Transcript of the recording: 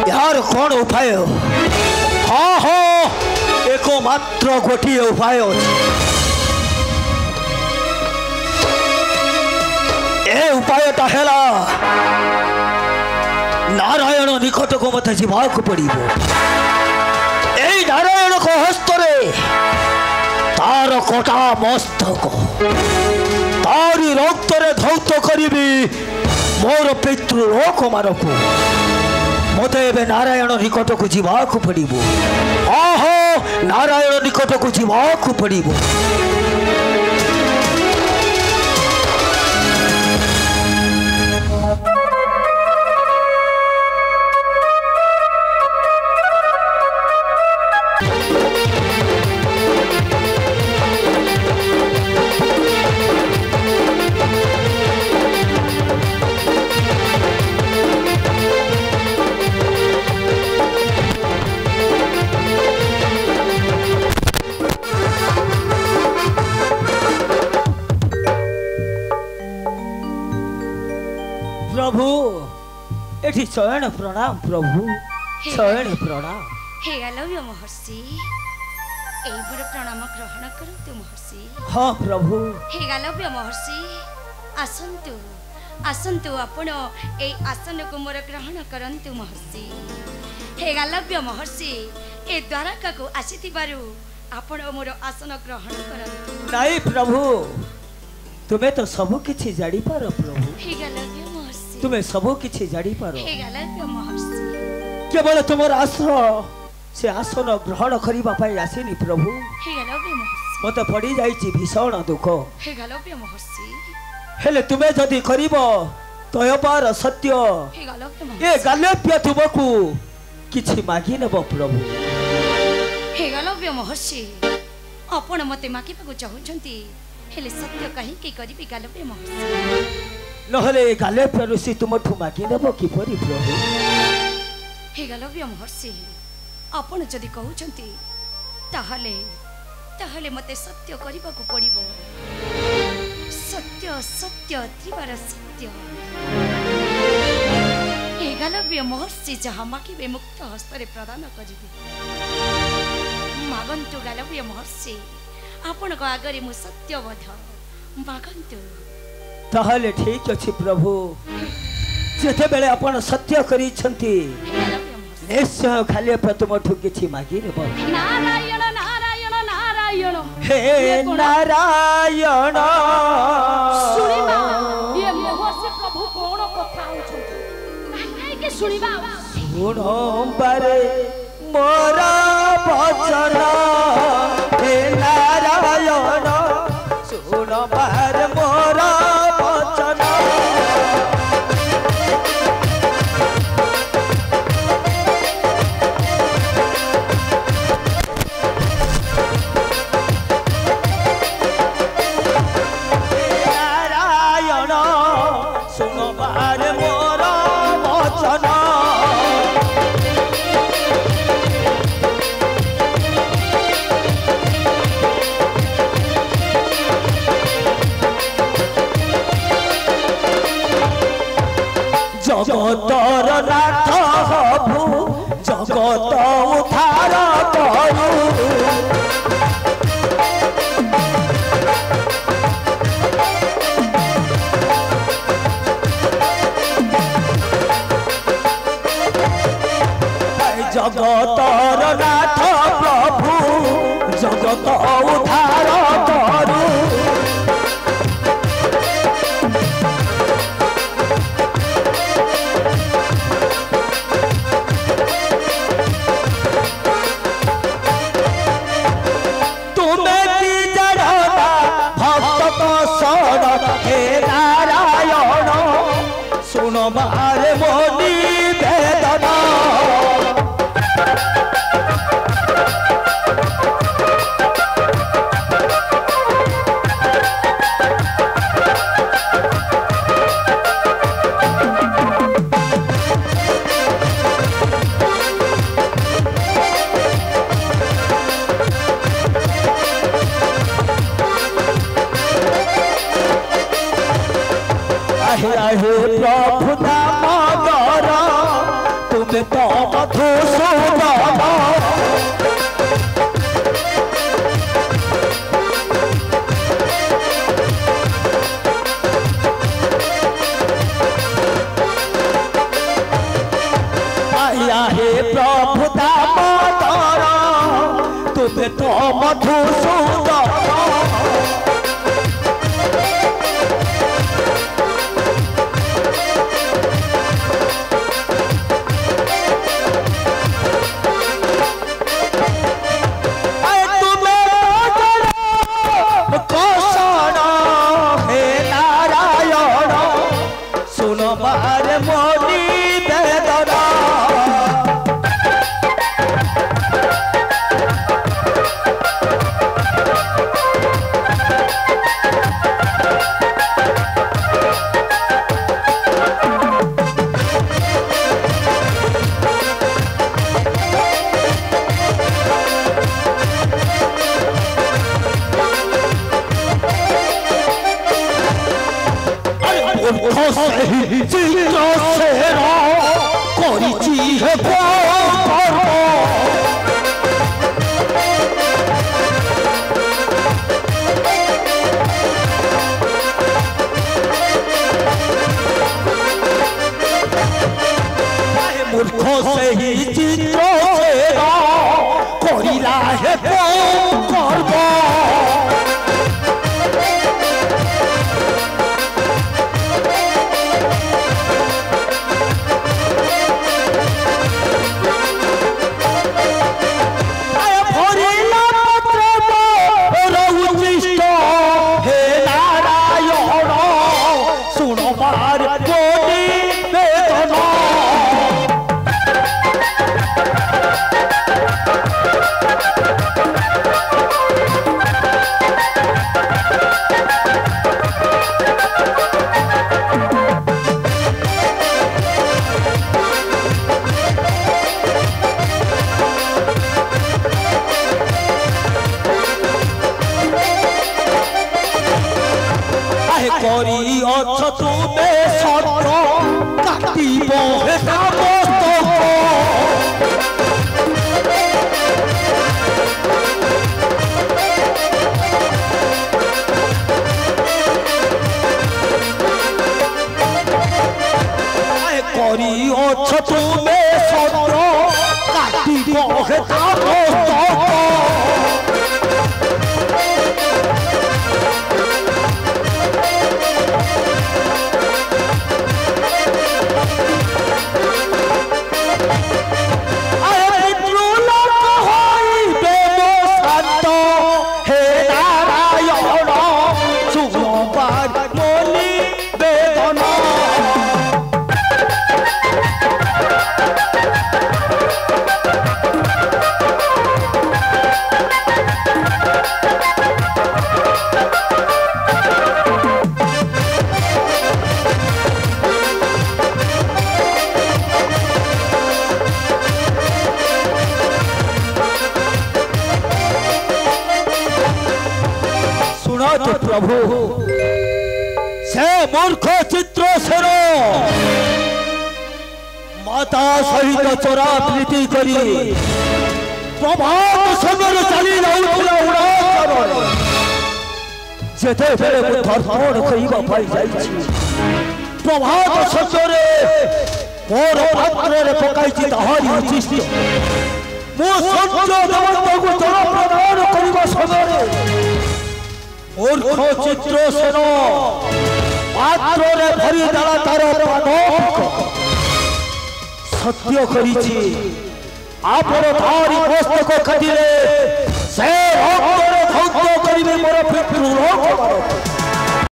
यार कौन उपाय हाँ हाँ एको मात्र गोटे उपाय ए उपायटा है नारायण निकट को मत जावाक पड़ो ए नारायण को हस्तरे तार कटा मस्तक तारी रक्तरे धौत करी मोर पितृलोक मानक मत ए नारायण निकट को जावाक पड़ो आहो नारायण निकट को जावाक पड़ो प्रभु एठी शयन प्रणाम प्रभु शयन प्रणाम हे अलव्य महर्षि ए बड़ प्रणाम ग्रहण करतु महर्षि हाँ प्रभु हे अलव्य महर्षि आसंतु आसंतु आपण ए आसन को मोर ग्रहण करंतु महर्षि हे अलव्य महर्षि ए द्वारका को आसीतिबारु आपण मोर आसन ग्रहण करंतु नहीं प्रभु तुम्हें तो सब किछि जानि पार प्रभु हे अलव्य महर्षि तुम्हें सब किछि जानि पार हे अलव्य महर्षि केवल तुमर आसन से आसन ग्रहण करबा पई आसीनी प्रभु हे अलव्य महर्षि मते पड़ी जाइछि भीषण दुख हे अलव्य महर्षि हेले तुम्हें जदि करिबो तयपार सत्य हे अलव्य ए महर्षि गालप्य तुमको किछि मागी नेबो प्रभु हे अलव्य महर्षि आपण मते मागिबाकू चाहुछंती हेले सत्य कहीं के करिबी गालव्य महर्षि नहले गालप्य ऋषि तुमठु मागी नेबो किपरि प्रभु हे गालव्य महर्षि आपण जदि कहउछंती ताहले ताहले मते सत्य करिबाकू पड़िबो सत्य सत्य त्रिवार सत्य हे गालव्य महर्षि जहाँ मागिबे मुक्त हस्तरे प्रदान करिबे मागंतु गालव्य महर्षि आपण को आगरे मु सत्यवध मागंतु ताहले ठीक अछि प्रभु जेते बेले आपण सत्य करिछंती निश्चय खाली तुमठु किछि मागी नेबो नारायण नारायण नारायण हे नारायण सुनिबा ये महर्षि प्रभु कोन कथा होछंती काहे के सुनिबा सुनो बारे मोरा वचन हे नारायण सुनो बारे मोरा वचन नारायण सुनो बारे मोरा वचन जगतर नाथ हबु जगत उद्धार करू जगतर नाथ प्रभु जगत उद्धार करू हे नारायण सुनो मारे मोनी वेदना हे प्रभु दामोदर तुम तो मधुसूदन आया हे प्रभु दामोदर तुम तो मधुसूदन प्रभु से मूर्ख चित्रसेन माता सहित चोरा प्रीति करी प्रभात समय चली जाऊला उड़ान जेते बेले मु धर्मण कहिबा पाई जाईछि प्रभात समय मोर पात्र रे पकाईछि तहारी उचिष्ट मु सत्य देवता को जल प्रदान करिबा समय मूर्ख चित्रसेन पात्र रे भरी डाला तार पाद सत्य करिछि आपण तारी मस्तक खदिले से भक्त धौत करिबे मोर पितृ लोक